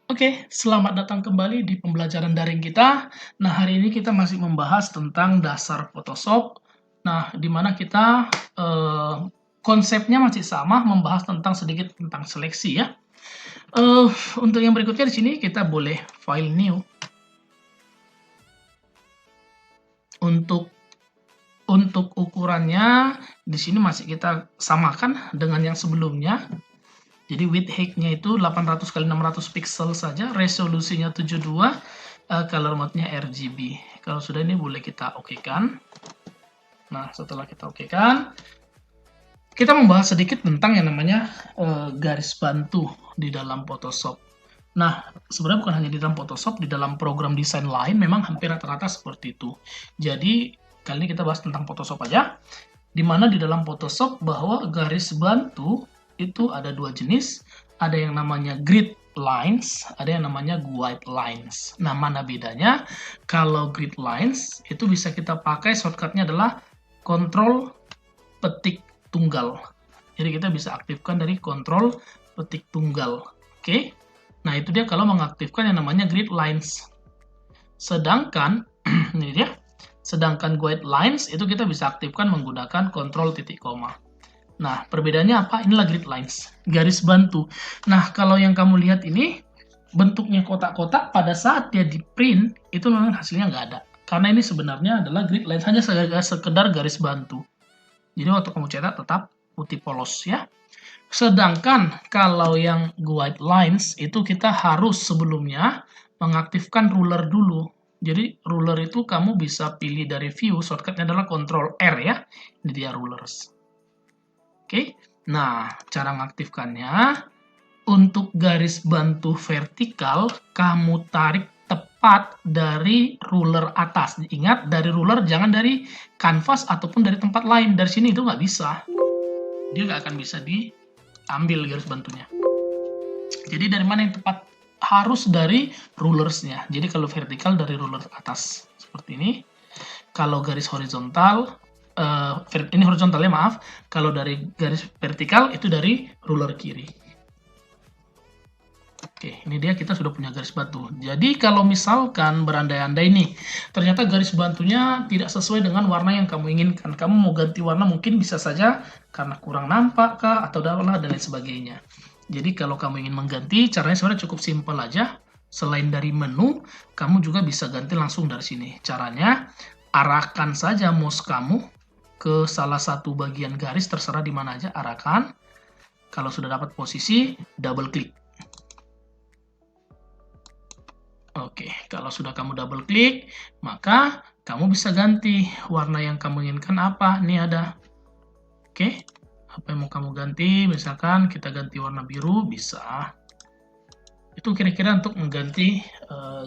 Oke, selamat datang kembali di pembelajaran daring kita. Nah, hari ini kita masih membahas tentang dasar Photoshop. Nah, di mana kita konsepnya masih sama, membahas tentang sedikit tentang seleksi ya. Eh, untuk yang berikutnya di sini kita boleh file new. Untuk ukurannya di sini masih kita samakan dengan yang sebelumnya. Jadi width height-nya itu 800 x 600 pixel saja, resolusinya 72, color mode-nya RGB. Kalau sudah ini boleh kita okekan. Nah, setelah kita okekan, kita membahas sedikit tentang yang namanya garis bantu di dalam Photoshop. Nah, sebenarnya bukan hanya di dalam Photoshop, di dalam program desain lain memang hampir rata-rata seperti itu. Jadi, kali ini kita bahas tentang Photoshop aja, di mana di dalam Photoshop bahwa garis bantu itu ada dua jenis, ada yang namanya grid lines, ada yang namanya guide lines. Nah, mana bedanya? Kalau grid lines itu bisa kita pakai shortcutnya adalah kontrol petik tunggal. Jadi kita bisa aktifkan dari kontrol petik tunggal. Oke. Nah, itu dia kalau mengaktifkan yang namanya grid lines. Sedangkan ini dia. Sedangkan guide lines itu kita bisa aktifkan menggunakan kontrol titik koma. Nah, perbedaannya apa? Inilah grid lines, garis bantu. Nah, kalau yang kamu lihat ini, bentuknya kotak-kotak, pada saat dia di print, itu memang hasilnya nggak ada. Karena ini sebenarnya adalah grid lines, hanya sekedar garis bantu. Jadi waktu kamu cetak tetap putih polos ya. Sedangkan kalau yang guide lines, itu kita harus sebelumnya mengaktifkan ruler dulu. Jadi ruler itu kamu bisa pilih dari view, shortcutnya adalah Ctrl R ya. Ini dia rulers. Oke, nah cara mengaktifkannya, untuk garis bantu vertikal, kamu tarik tepat dari ruler atas. Ingat, dari ruler, jangan dari kanvas ataupun dari tempat lain. Dari sini itu nggak bisa. Dia nggak akan bisa diambil garis bantunya. Jadi dari mana yang tepat? Harus dari rulersnya. Jadi kalau vertikal dari ruler atas. Seperti ini. Kalau garis horizontal, ini horizontalnya maaf, kalau dari garis vertikal itu dari ruler kiri. Oke, ini dia kita sudah punya garis bantu. Jadi kalau misalkan berandai-andai nih, ternyata garis bantunya tidak sesuai dengan warna yang kamu inginkan. Kamu mau ganti warna mungkin bisa saja karena kurang nampak kah, atau dan lain sebagainya. Jadi kalau kamu ingin mengganti, caranya sebenarnya cukup simpel aja. Selain dari menu, kamu juga bisa ganti langsung dari sini. Caranya, arahkan saja mouse kamu ke salah satu bagian garis, terserah di mana aja, arahkan. Kalau sudah dapat posisi, double klik. Oke, kalau sudah kamu double klik, maka kamu bisa ganti warna yang kamu inginkan apa. Ini ada. Oke, apa yang mau kamu ganti? Misalkan kita ganti warna biru, bisa. Itu kira-kira untuk mengganti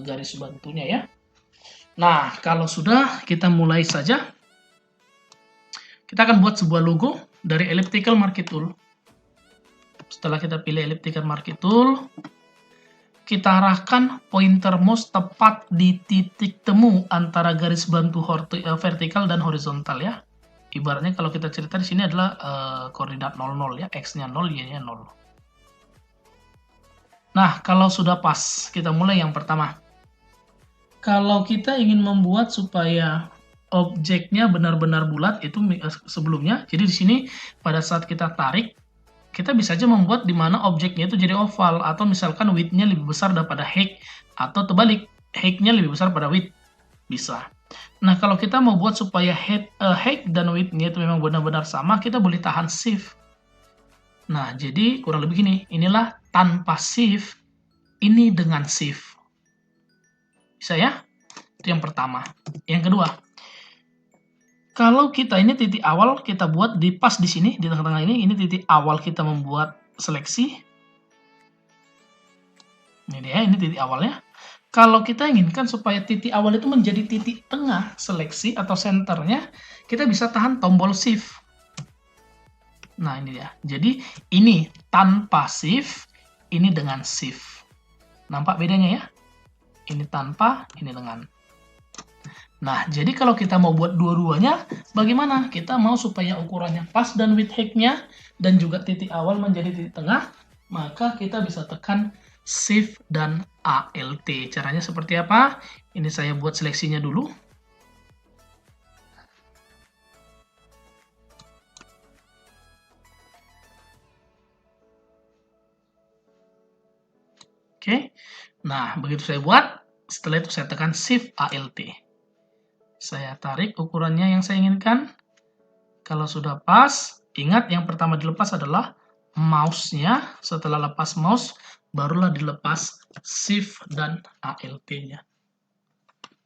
garis bantunya ya. Nah, kalau sudah, kita mulai saja. Kita akan buat sebuah logo dari elliptical marquee tool. Setelah kita pilih elliptical marquee tool, kita arahkan pointer mouse tepat di titik temu antara garis bantu vertikal dan horizontal ya. Ibaratnya kalau kita cerita di sini adalah koordinat 00 ya, x-nya 0, y-nya 0. Nah, kalau sudah pas, kita mulai yang pertama. Kalau kita ingin membuat supaya objeknya benar-benar bulat, itu sebelumnya. Jadi di sini pada saat kita tarik, kita bisa aja membuat di mana objeknya itu jadi oval, atau misalkan width-nya lebih besar daripada height, atau terbalik, height-nya lebih besar pada width. Bisa. Nah, kalau kita mau buat supaya height dan width-nya itu memang benar-benar sama, kita boleh tahan shift. Nah, jadi kurang lebih gini, inilah tanpa shift, ini dengan shift. Bisa ya? Itu yang pertama. Yang kedua, kalau kita ini titik awal kita buat di pas di sini, di tengah-tengah ini titik awal kita membuat seleksi. Ini dia, ini titik awalnya. Kalau kita inginkan supaya titik awal itu menjadi titik tengah seleksi atau senternya, kita bisa tahan tombol shift. Nah, ini dia. Jadi, ini tanpa shift, ini dengan shift. Nampak bedanya ya? Ini tanpa, ini dengan. Nah, jadi kalau kita mau buat dua-duanya, bagaimana? Kita mau supaya ukurannya pas dan width height-nya, dan juga titik awal menjadi titik tengah, maka kita bisa tekan Shift dan Alt. Caranya seperti apa? Ini saya buat seleksinya dulu. Oke. Nah, begitu saya buat, setelah itu saya tekan Shift Alt. Saya tarik ukurannya yang saya inginkan. Kalau sudah pas, ingat yang pertama dilepas adalah mouse-nya. Setelah lepas mouse, barulah dilepas Shift dan Alt-nya.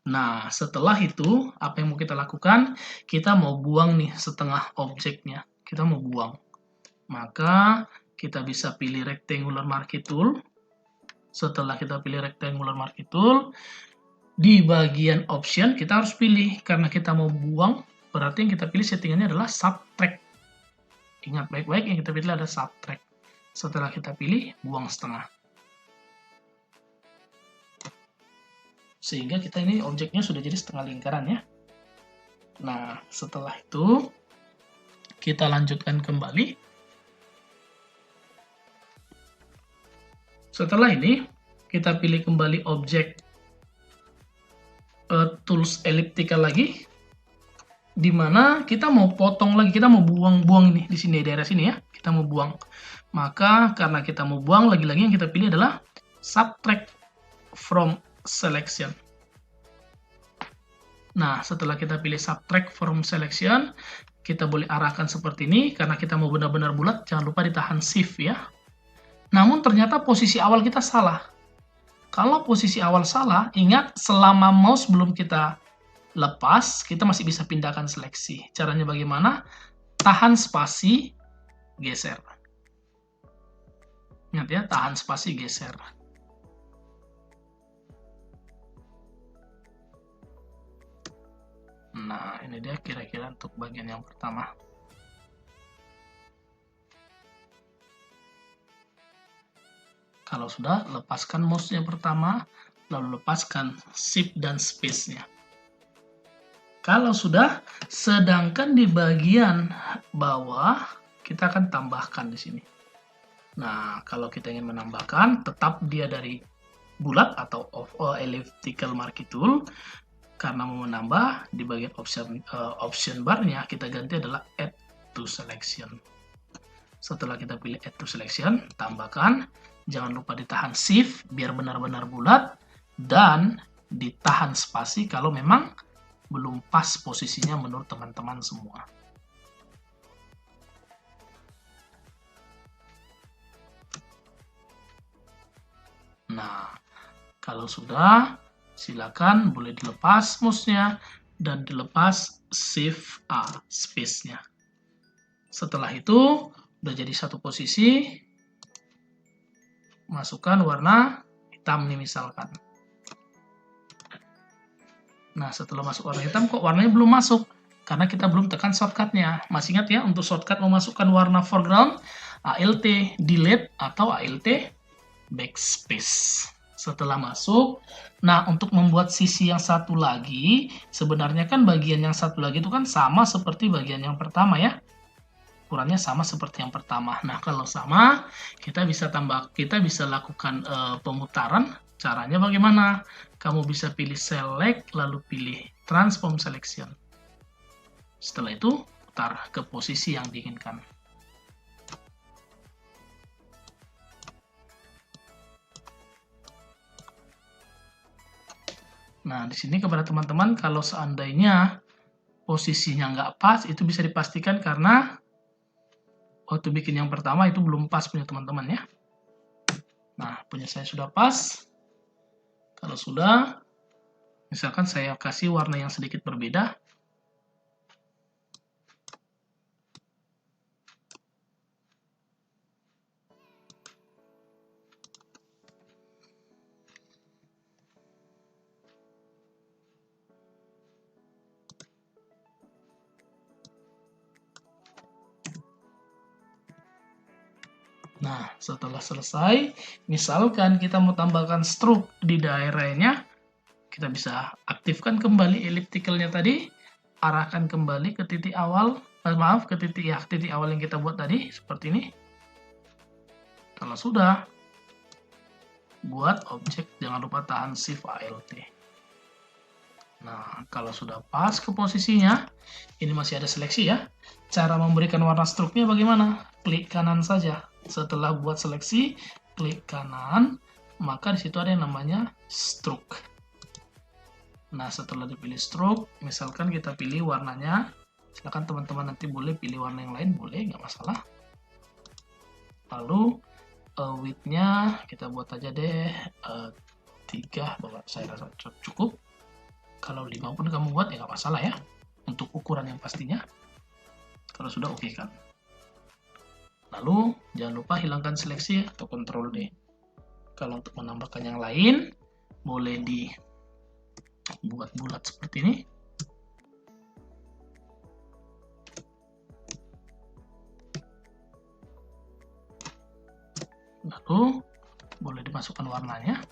Nah, setelah itu, apa yang mau kita lakukan? Kita mau buang nih setengah objeknya. Kita mau buang. Maka, kita bisa pilih Rectangular Marquee Tool. Setelah kita pilih Rectangular Marquee Tool, di bagian Option, kita harus pilih. Karena kita mau buang, berarti yang kita pilih settingannya adalah Subtract. Ingat baik-baik, yang kita pilih ada Subtract. Setelah kita pilih, buang setengah. Sehingga kita ini objeknya sudah jadi setengah lingkaran ya. Nah, setelah itu, kita lanjutkan kembali. Setelah ini, kita pilih kembali objek tools elliptical lagi, di mana kita mau potong lagi, kita mau buang-buang ini di sini, daerah sini ya, kita mau buang. Maka karena kita mau buang, lagi-lagi yang kita pilih adalah subtract from selection. Nah, setelah kita pilih subtract from selection, kita boleh arahkan seperti ini, karena kita mau benar-benar bulat, jangan lupa ditahan shift ya. Namun ternyata posisi awal kita salah. Kalau posisi awal salah, ingat selama mouse belum kita lepas, kita masih bisa pindahkan seleksi. Caranya bagaimana? Tahan spasi, geser. Ingat ya, tahan spasi, geser. Nah, ini dia kira-kira untuk bagian yang pertama. Kalau sudah, lepaskan mouse yang pertama, lalu lepaskan shift dan space-nya. Kalau sudah, sedangkan di bagian bawah, kita akan tambahkan di sini. Nah, kalau kita ingin menambahkan, tetap dia dari bulat atau elliptical marquee tool. Karena mau menambah, di bagian option bar-nya, kita ganti adalah add to selection. Setelah kita pilih add to selection, tambahkan. Jangan lupa ditahan shift biar benar-benar bulat, dan ditahan spasi kalau memang belum pas posisinya menurut teman-teman semua. Nah, kalau sudah, silakan boleh dilepas mouse-nya dan dilepas shift A, space-nya. Setelah itu, udah jadi satu posisi, masukkan warna hitam nih misalkan. Nah, setelah masuk warna hitam, kok warnanya belum masuk? Karena kita belum tekan shortcut-nya. Masih ingat ya, untuk shortcut memasukkan warna foreground, Alt delete atau Alt backspace. Setelah masuk, nah untuk membuat sisi yang satu lagi, sebenarnya kan bagian yang satu lagi itu kan sama seperti bagian yang pertama ya. Ukurannya sama seperti yang pertama. Nah, kalau sama, kita bisa lakukan pemutaran. Caranya bagaimana? Kamu bisa pilih select, lalu pilih transform selection. Setelah itu, putar ke posisi yang diinginkan. Nah, di sini kepada teman-teman, kalau seandainya posisinya nggak pas, itu bisa dipastikan karena waktu bikin yang pertama itu belum pas punya teman-teman ya. Nah, punya saya sudah pas. Kalau sudah, misalkan saya kasih warna yang sedikit berbeda. Nah, setelah selesai, misalkan kita mau tambahkan stroke di daerahnya, kita bisa aktifkan kembali elliptical-nya tadi, arahkan kembali ke titik awal, ke titik awal yang kita buat tadi, seperti ini. Kalau sudah, buat objek, jangan lupa tahan Shift Alt. Nah, kalau sudah pas ke posisinya, ini masih ada seleksi ya. Cara memberikan warna struknya bagaimana? Klik kanan saja. Setelah buat seleksi, klik kanan, maka di situ ada yang namanya stroke. Nah, setelah dipilih stroke, misalkan kita pilih warnanya, silakan teman-teman nanti boleh pilih warna yang lain, boleh, nggak masalah. Lalu width-nya kita buat aja deh 3, bahwa saya rasa cukup. Kalau 5 pun kamu buat ya nggak masalah ya, untuk ukuran yang pastinya. Kalau sudah oke kan. Lalu jangan lupa hilangkan seleksi atau Ctrl D. Kalau untuk menambahkan yang lain, boleh dibuat bulat seperti ini. Lalu boleh dimasukkan warnanya.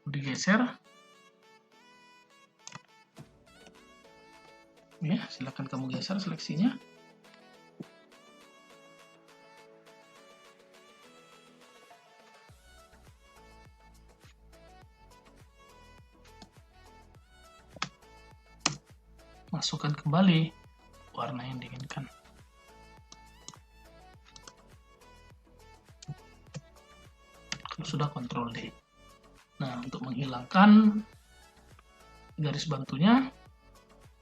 Digeser. Ya, silakan kamu geser seleksinya. Masukkan kembali warna yang diinginkan. Kalau sudah Ctrl D. Nah, untuk menghilangkan garis bantunya,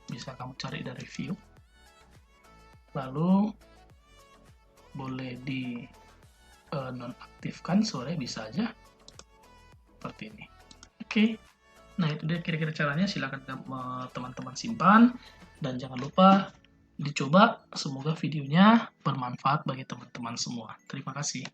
bisa kamu cari dari view. Lalu boleh di nonaktifkan, sore bisa aja. Seperti ini. Oke. Nah, itu dia kira-kira caranya. Silahkan teman-teman simpan. Dan jangan lupa dicoba. Semoga videonya bermanfaat bagi teman-teman semua. Terima kasih.